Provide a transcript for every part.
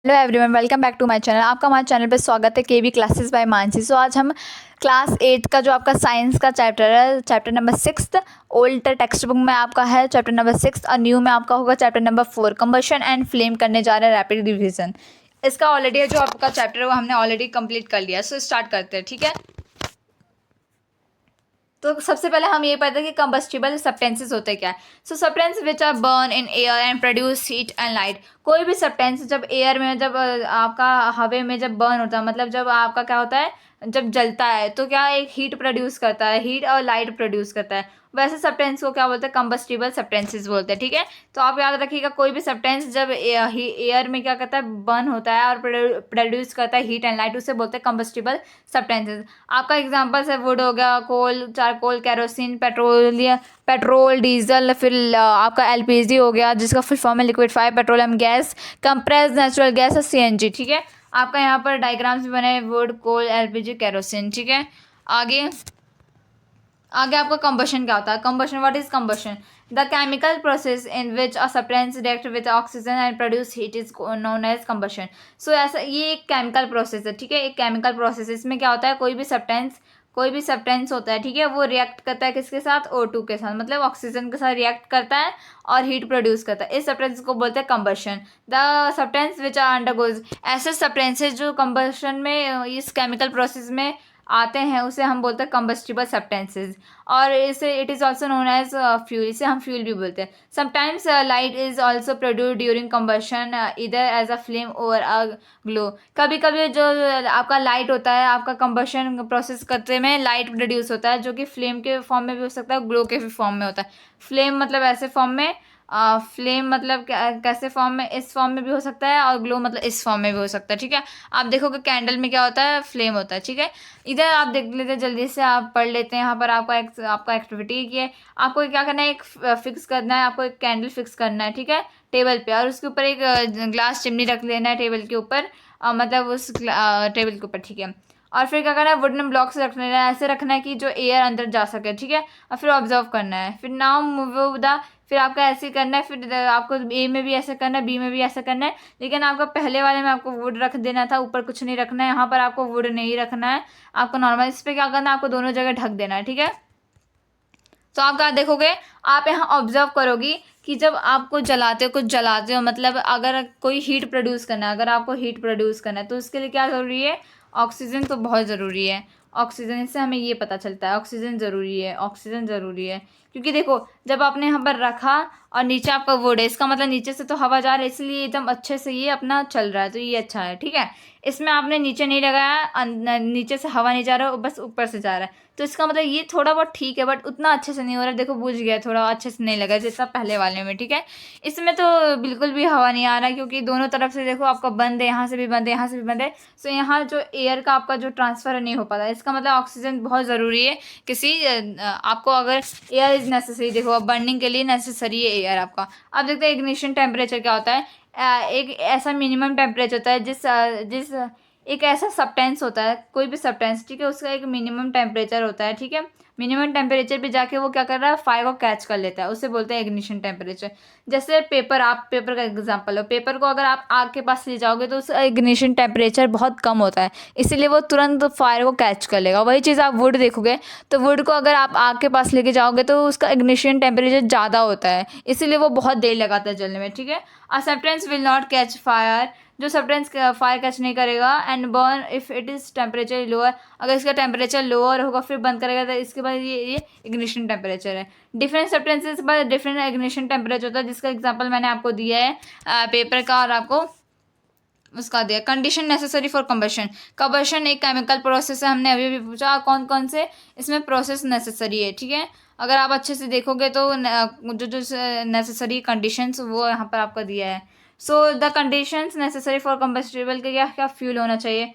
Hello everyone, welcome back to my channel. आपका हमारे channel पे स्वागत है KB classes by Mansi. So आज हम क्लास 8 का जो आपका साइंस का चैप्टर है, chapter number 6 old text book में आपका है चैप्टर नंबर 6 और न्यू में आपका होगा chapter number 4 combustion and flame करने जा रहे हैं रैपिड रिवीजन। इसका ऑलरेडी जो आपका चैप्टर है वो हमने ऑलरेडी कंप्लीट कर लिया। सो स्टार्ट करते हैं, ठीक है। तो सबसे पहले हम ये पता है कि कंबस्टिबल सब्सटेंसेस होते क्या है। So substance which are burn in air and produce heat and light. कोई भी सब्सटेंस जब एयर में, जब आपका हवा में जब बर्न होता है, मतलब जब आपका क्या होता है, जब जलता है तो क्या एक हीट प्रोड्यूस करता है, हीट और लाइट प्रोड्यूस करता है। वैसे सब्सटेंस को क्या बोलते हैं, कंबस्टिबल सब्सटेंसेस बोलते हैं, ठीक है। तो आप याद रखिएगा, कोई भी सब्सटेंस जब एयर में क्या करता है, बर्न होता है और प्रोड्यूस करता है हीट एंड लाइट, उसे बोलते हैं कंबस्टिबल सब्सटेंसेस। आपका एग्जांपल्स है वुड हो गया, कोल, चारकोल, केरोसिन, पेट्रोल, डीजल, फिर आपका एलपीजी हो गया जिसका फुल फॉर्म है liquefied petroleum gas, compressed natural gas और सीएनजी, ठीक है। आपका यहाँ पर डायग्राम्स भी बने, वुड, कोल, एलपीजी, केरोसिन, ठीक है। आगे आगे आपका कंबशन क्या होता है। Combustion, what is combustion? The chemical process in which a substance react with oxygen and produce heat is known as combustion. So ऐसा ये एक केमिकल प्रोसेस है, ठीक है। एक केमिकल प्रोसेस, इसमें क्या होता है, कोई भी सब्सटेंस होता है, ठीक है, वो रिएक्ट करता है किसके साथ, O2 के साथ, मतलब ऑक्सीजन के साथ रिएक्ट करता है और हीट प्रोड्यूस करता है। इस सब्सटेंस को बोलते हैं combustion. The substance which are undergoes, ऐसे सब्सटेंसेज जो कंबशन में, इस केमिकल प्रोसेस में आते हैं, उसे हम बोलते हैं कंबस्टिबल सब्सटेंसेज। और इसे it is also known as fuel, इसे हम फ्यूल भी बोलते हैं। Sometimes light is also produce during combustion इधर एज अ फ्लेम और अ ग्लो। कभी कभी जो आपका लाइट होता है, आपका कंबशन प्रोसेस करते में लाइट प्रोड्यूस होता है, जो कि फ्लेम के फॉर्म में भी हो सकता है, ग्लो के भी फॉर्म में होता है। फ्लेम मतलब ऐसे फॉर्म में, फ्लेम मतलब कैसे फॉर्म में, इस फॉर्म में भी हो सकता है, और ग्लो मतलब इस फॉर्म में भी हो सकता है, ठीक है। आप देखोगे कैंडल में क्या होता है, फ्लेम होता है, ठीक है। इधर आप देख लेते हैं, जल्दी से आप पढ़ लेते हैं। यहाँ पर आपका एक्टिविटी की है, आपको क्या करना है, एक फिक्स करना है, आपको एक कैंडल फिक्स करना है, ठीक है, टेबल पे, और उसके ऊपर एक ग्लास चिमनी रख लेना है टेबल के ऊपर, मतलब उस टेबल के ऊपर, ठीक है। और फिर क्या करना है, वुडन ब्लॉक्स रख लेना है, ऐसे रखना है कि जो एयर अंदर जा सके, ठीक है। और फिर ऑब्जर्व करना है, फिर नाउ मूव द, फिर आपका ऐसे करना है, फिर आपको ए में भी ऐसे करना है, बी में भी ऐसे करना है। लेकिन आपका पहले वाले में आपको वुड रख देना था, ऊपर कुछ नहीं रखना है, यहाँ पर आपको वुड नहीं रखना है, आपको नॉर्मल इस पर क्या करना है, आपको दोनों जगह ढक देना है, ठीक है। तो आप क्या देखोगे, आप यहाँ ऑब्जर्व करोगी कि जब आपको कुछ जलाते हो, मतलब अगर कोई हीट प्रोड्यूस करना है, अगर आपको हीट प्रोड्यूस करना है तो उसके लिए क्या ज़रूरी है, ऑक्सीजन तो बहुत ज़रूरी है। ऑक्सीजन, इससे हमें ये पता चलता है ऑक्सीजन ज़रूरी है, ऑक्सीजन ज़रूरी है। क्योंकि देखो, जब आपने यहाँ पर रखा और नीचे आपका वुड है, इसका मतलब नीचे से तो हवा जा रही है, इसलिए एकदम अच्छे से ये अपना चल रहा है, तो ये अच्छा है, ठीक है। इसमें आपने नीचे नहीं लगाया, नीचे से हवा नहीं जा रहा है, बस ऊपर से जा रहा है, तो इसका मतलब ये थोड़ा बहुत ठीक है, बट उतना अच्छे से नहीं हो रहा है। देखो बुझ गया, थोड़ा अच्छे से नहीं लगा जैसा पहले वाले में, ठीक है। इसमें तो बिल्कुल भी हवा नहीं आ रहा है, क्योंकि दोनों तरफ से देखो आपका बंद है, यहाँ से भी बंद है, यहाँ से भी बंद है। सो यहाँ जो एयर का आपका जो ट्रांसफ़र नहीं हो पाता, इसका मतलब ऑक्सीजन बहुत ज़रूरी है। आपको अगर एयर इज़ नेसेसरी, देखो अब बर्निंग के लिए नेसेसरी है एयर आपका। अब देखते हैं इग्निशन टेम्परेचर क्या होता है। एक ऐसा मिनिमम टेम्परेचर होता है जिस एक ऐसा सब्सटेंस होता है, कोई भी सब्सटेंस, ठीक है, उसका एक मिनिमम टेम्परेचर होता है, ठीक है। मिनिमम टेम्परेचर पे जाके वो क्या कर रहा है, फायर को कैच कर लेता है, उसे बोलते हैं इग्निशन टेम्परेचर। जैसे पेपर, आप पेपर का एग्जांपल हो, पेपर को अगर आप आग के पास ले जाओगे तो उसका इग्निशन टेम्परेचर बहुत कम होता है, इसीलिए वो तुरंत फायर को कैच कर लेगा। वही चीज़ आप वुड देखोगे, तो वुड को अगर आप आग के पास लेके जाओगे तो उसका इग्निशन टेम्परेचर ज़्यादा होता है, इसीलिए वो बहुत देर लगाता है जलने में, ठीक है। A substance will not catch fire, जो सब्सटेंस फायर कैच नहीं करेगा, and burn if it is temperature lower, अगर इसका टेम्परेचर लोअर होगा फिर बंद करेगा, तो इसके बाद ये इग्निशन टेम्परेचर है। डिफरेंट सब्सटेंसेस पर डिफरेंट इग्निशन टेम्परेचर होता है, जिसका एग्जांपल मैंने आपको दिया है पेपर का, और आपको उसका दिया। Condition necessary for combustion, combustion एक केमिकल प्रोसेस है, हमने अभी भी पूछा कौन कौन से इसमें प्रोसेस नेसेसरी है, ठीक है। अगर आप अच्छे से देखोगे तो जो जो नेसेसरी कंडीशंस वो यहाँ पर आपको दिया है। So the conditions necessary for combustible के क्या क्या फ्यूल होना चाहिए।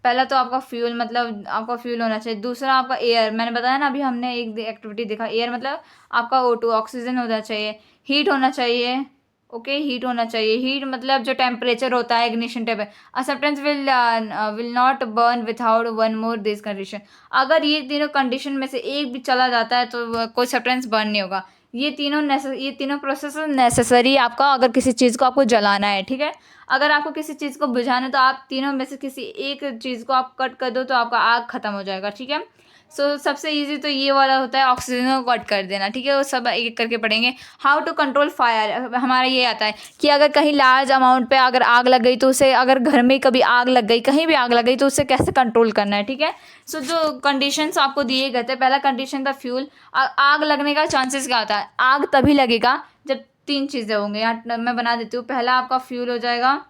पहला तो आपका फ्यूल, मतलब आपका फ्यूल होना चाहिए। दूसरा आपका एयर, मैंने बताया ना अभी, हमने एक एक्टिविटी देखा, एयर मतलब आपका O2 ऑक्सीजन होना चाहिए। हीट होना चाहिए, ओके, हीट होना चाहिए। हीट मतलब जो टेम्परेचर होता है, ignition temperature. A substance will not burn without one more this condition, अगर ये तीनों कंडीशन में से एक भी चला जाता है तो कोई सब्सटेंस बर्न नहीं होगा। ये तीनों प्रोसेस नेसेसरी आपका, अगर किसी चीज़ को आपको जलाना है, ठीक है। अगर आपको किसी चीज़ को बुझाना है तो आप तीनों में से किसी एक चीज़ को आप कट कर दो तो आपका आग ख़त्म हो जाएगा, ठीक है। सो सबसे इजी तो ये वाला होता है, ऑक्सीजन को कट कर देना, ठीक है। वो सब एक एक करके पढ़ेंगे। हाउ टू कंट्रोल फायर, हमारा ये आता है कि अगर कहीं लार्ज अमाउंट पे अगर आग लग गई तो उसे, अगर घर में कभी आग लग गई, कहीं भी आग लग गई तो उसे कैसे कंट्रोल करना है, ठीक है। सो जो कंडीशंस आपको दिए गए थे, पहला कंडीशन था फ्यूल। आग लगने का चांसेस क्या होता है, आग तभी लगेगा जब 3 चीज़ें होंगी। यहाँ मैं बना देती हूँ। पहला आपका फ्यूल हो जाएगा,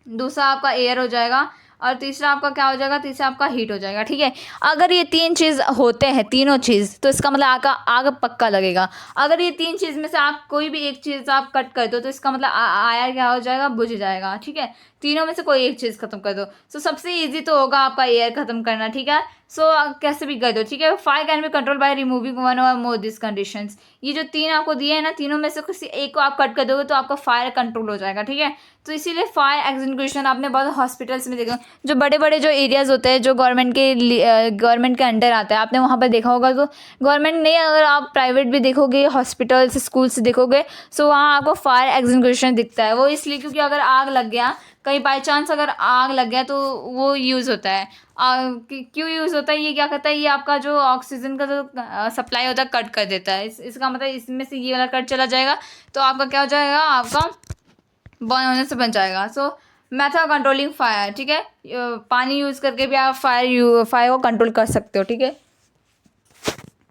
दूसरा आपका एयर हो जाएगा, और तीसरा आपका क्या हो जाएगा, तीसरा आपका हीट हो जाएगा, ठीक है। अगर ये 3 चीज़ होते हैं, तीनों चीज़, तो इसका मतलब आग आग पक्का लगेगा। अगर ये 3 चीज़ में से आप कोई भी एक चीज़ आप कट कर दो तो इसका मतलब आयर क्या हो जाएगा, बुझ जाएगा, ठीक है। तीनों में से कोई एक चीज़ खत्म कर दो। सो सबसे ईजी तो होगा आपका एयर खत्म करना, ठीक है। सो कैसे भी कर दो, ठीक है। Fire can be control by removing one और मोर दिस कंडीशंस। ये जो 3 आपको दिए हैं ना, तीनों में से किसी एक को आप कट कर दोगे तो आपका फायर कंट्रोल हो जाएगा, ठीक है। तो इसीलिए फायर एक्सटिंग्विशन आपने बहुत हॉस्पिटल्स में देखा, जो बड़े बड़े जो एरियाज़ होते हैं जो गवर्नमेंट के अंडर आता है, आपने वहाँ पर देखा होगा। तो गवर्नमेंट नहीं, अगर आप प्राइवेट भी देखोगे, हॉस्पिटल्स स्कूल्स देखोगे, सो वहाँ आपको फायर एक्सटिंग्विशन दिखता है। वो इसलिए क्योंकि अगर आग लग गया, कहीं बाई चांस अगर आग लग गया तो वो यूज़ होता है। क्यों यूज़ होता है, ये क्या करता है, ये आपका जो ऑक्सीजन का जो सप्लाई होता है कट कर देता है। इसका मतलब इसमें से ये वाला कट चला जाएगा तो आपका क्या हो जाएगा, आपका बर्न होने से बच जाएगा। सो मेथड कंट्रोलिंग फायर, ठीक है। पानी यूज़ करके भी आप फायर को कंट्रोल कर सकते हो, ठीक है।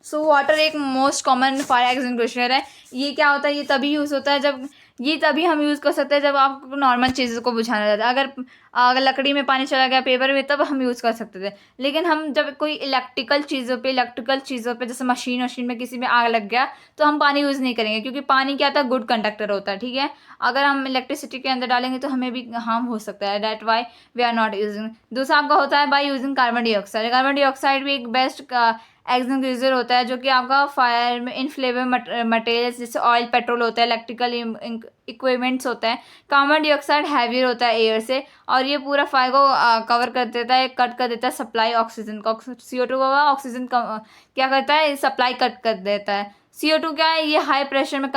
सो वाटर एक मोस्ट कॉमन फायर एक्सटिंग्विशर है। ये क्या होता है, ये तभी यूज़ होता है जब, ये तभी हम यूज़ कर सकते हैं जब आपको नॉर्मल चीज़ों को बुझाना रहता है। अगर लकड़ी में पानी चला गया, पेपर में, तब हम यूज़ कर सकते थे। लेकिन हम जब कोई इलेक्ट्रिकल चीज़ों पे जैसे मशीन में किसी में आग लग गया तो हम पानी यूज़ नहीं करेंगे, क्योंकि पानी क्या होता है, गुड कंडक्टर होता है, ठीक है। अगर हम इलेक्ट्रिसिटी के अंदर डालेंगे तो हमें भी हार्म हो सकता है। That why we are not using. दूसरा आपका होता है by using carbon dioxide. Carbon dioxide भी एक बेस्ट एक्सटिंग्विशर होता है, जो कि आपका फायर में इनफ्लेमेबल मटेरियल्स जैसे ऑयल, पेट्रोल होता है, इलेक्ट्रिकल इक्विपमेंट्स होता है। कार्बन डाइऑक्साइड हैवियर होता है एयर से, और ये पूरा फायर को कवर कर देता है, कट कर देता है सप्लाई ऑक्सीजन का। CO2 का ऑक्सीजन क्या करता है, सप्लाई कट कर देता है। CO2 क्या है, ये हाई प्रेशर में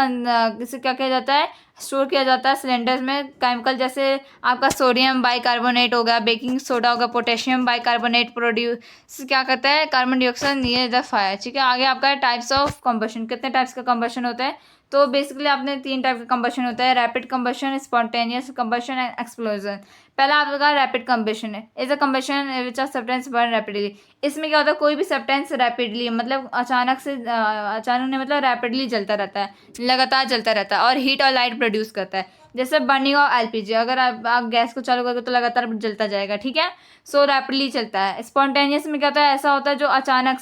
इसे क्या किया जाता है, स्टोर किया जाता है सिलेंडर्स में। केमिकल जैसे आपका सोडियम बाइकार्बोनेट हो गया, बेकिंग सोडा हो गया, पोटेशियम बाइकार्बोनेट प्रोड्यूस क्या करता है, carbon dioxide near the fire, ठीक है। आगे आपका टाइप्स ऑफ कंबशन, कितने टाइप्स का कंबशन होता है, तो बेसिकली आपने 3 टाइप का कंबशन होता है, rapid combustion, spontaneous combustion and explosion. पहला आपका रैपिड कंबशन है, is a combustion which are substance burn rapidly. इसमें क्या होता है, कोई भी सब्सटेंस रैपिडली मतलब अचानक नहीं, मतलब रैपिडली जलता रहता है, लगातार जलता रहता है, और हीट और लाइट प्रोड्यूस करता है। जैसे बर्निंग ऑफ LPG, अगर आप गैस को चालू करोगे तो लगातार जलता जाएगा, ठीक है। सो रैपिडली चलता है। स्पॉन्टेनियस में क्या होता है, ऐसा होता है जो अचानक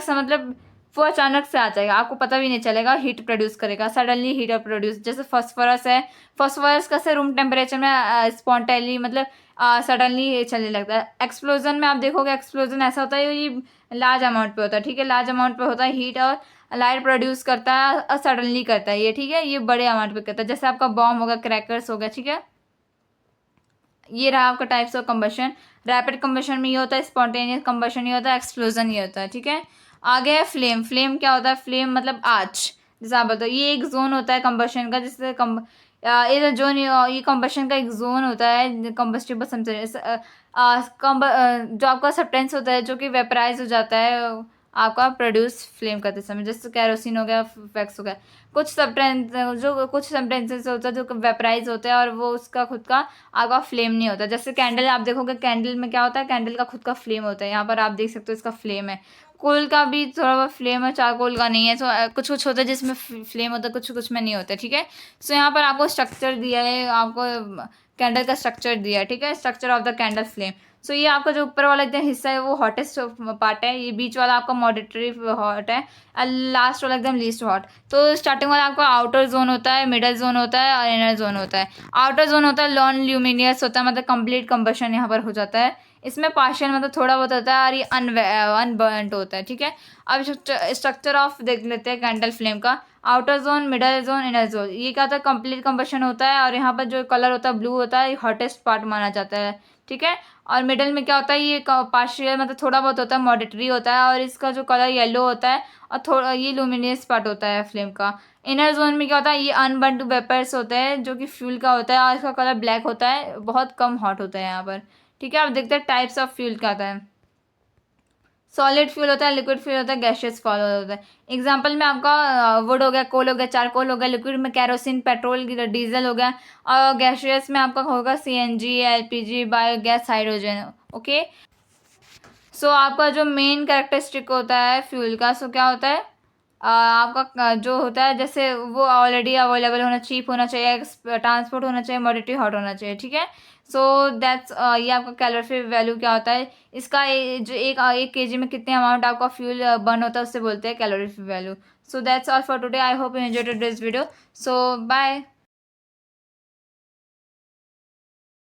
से मतलब वो अचानक से आ जाएगा, आपको पता भी नहीं चलेगा, हीट प्रोड्यूस करेगा, सडनली हीट प्रोड्यूस। जैसे फास्फोरस है, फास्फोरस कैसे रूम टेम्परेचर में स्पॉन्टेनली मतलब सडनली चलने लगता है। एक्सप्लोजन में आप देखोगे, एक्सप्लोजन ऐसा होता है, ये लार्ज अमाउंट पे होता है, ठीक है। लार्ज अमाउंट पे होता है, हीट और लाइट प्रोड्यूस करता है और सडनली करता है ये, ठीक है। ये बड़े अमाउंट पे करता है, जैसे आपका बॉम्ब होगा, क्रैकर्स होगा, ठीक है। ये रहा आपका types of combustion. Rapid combustion में ये होता है, स्पॉन्टेनियस कंबशन ये होता है, एक्सप्लोजन ये होता है, ठीक है। आगे है फ्लेम। फ्लेम क्या होता है, फ्लेम मतलब आँच, जैसे आप बताओ। ये एक जोन होता है कंबशन का, जिससे ये जोन, ये कंबशन का एक जोन होता है, कंबस्टिबल जो आपका सब्सटेंस होता है जो कि वेपराइज हो जाता है आपका प्रोड्यूस फ्लेम करते समय, जैसे कैरोसिन हो गया, वैक्स हो गया। कुछ सब्सटेंसेस होता है जो वेपराइज होता है और वो उसका खुद का आपका फ्लेम नहीं होता। जैसे कैंडल आप देखोगे, कैंडल में क्या होता है, कैंडल का खुद का फ्लेम होता है। यहाँ पर आप देख सकते हो इसका फ्लेम है। कोल का भी थोड़ा बहुत फ्लेम है, चारकोल का नहीं है। सो कुछ कुछ होता है जिसमें फ्लेम होता है, कुछ कुछ में नहीं होता, ठीक है। सो यहाँ पर आपको स्ट्रक्चर दिया है, आपको कैंडल का स्ट्रक्चर दिया है, ठीक है। Structure of the candle flame. So ये आपका जो ऊपर वाला एकदम हिस्सा है वो हॉटेस्ट पार्ट है, ये बीच वाला आपका मॉडरेटरी हॉट है, और लास्ट वाला एकदम लीस्ट हॉट। तो स्टार्टिंग वाला आपका आउटर जोन होता है, मिडल जोन होता है और इनर जोन होता है। आउटर जोन होता है नॉन ल्यूमिनियस होता है, मतलब कंप्लीट कंबशन यहाँ पर हो जाता है। इसमें पार्शियल मतलब थोड़ा बहुत होता है, और ये अनबर्नड होता है, ठीक है। अब स्ट्रक्चर ऑफ देख लेते हैं कैंडल फ्लेम का। Outer zone, middle zone, inner zone. ये क्या होता है, कंप्लीट कंबशन होता है, और यहाँ पर जो कलर होता है ब्लू होता है, हॉटेस्ट पार्ट माना जाता है, ठीक है। और मिडल में क्या होता है, ये पार्शियल मतलब थोड़ा बहुत होता है, मॉडिटरी होता है, और इसका जो कलर येलो होता है, और थोड़ा ये लुमिनियस पार्ट होता है फ्लेम का। इनर जोन में क्या होता है, ये अनबर्न्ड वेपर्स होते हैं जो कि फ्यूल का होता है, और इसका कलर ब्लैक होता है, बहुत कम हॉट होता है यहाँ पर, ठीक है। अब देखते हैं टाइप्स ऑफ फ्यूल क्या आता है। सॉलिड फ्यूल होता है, लिक्विड फ्यूल होता है, गैशियस फ्यूल होता है। एग्जांपल में आपका वुड हो गया, कोल हो गया, चारकोल हो गया, लिक्विड में कैरोसिन, पेट्रोल, डीजल हो गया, और गैशियस में आपका होगा CNG, LPG, biogas, hydrogen, okay. So आपका जो मेन कैरेक्टरिस्टिक होता है फ्यूल का, सो क्या होता है, आपका जो होता है, जैसे वो ऑलरेडी अवेलेबल होना, चीप होना चाहिए, ट्रांसपोर्ट होना चाहिए, मॉडिटी हॉट होना चाहिए, ठीक है। सो दैट्स ये आपका कैलोरीफिक वैल्यू क्या होता है, इसका जो एक केजी में कितने अमाउंट आपका फ्यूल बर्न होता है उससे बोलते हैं calorific value. So that's all for today. I hope you enjoyed this video. So bye.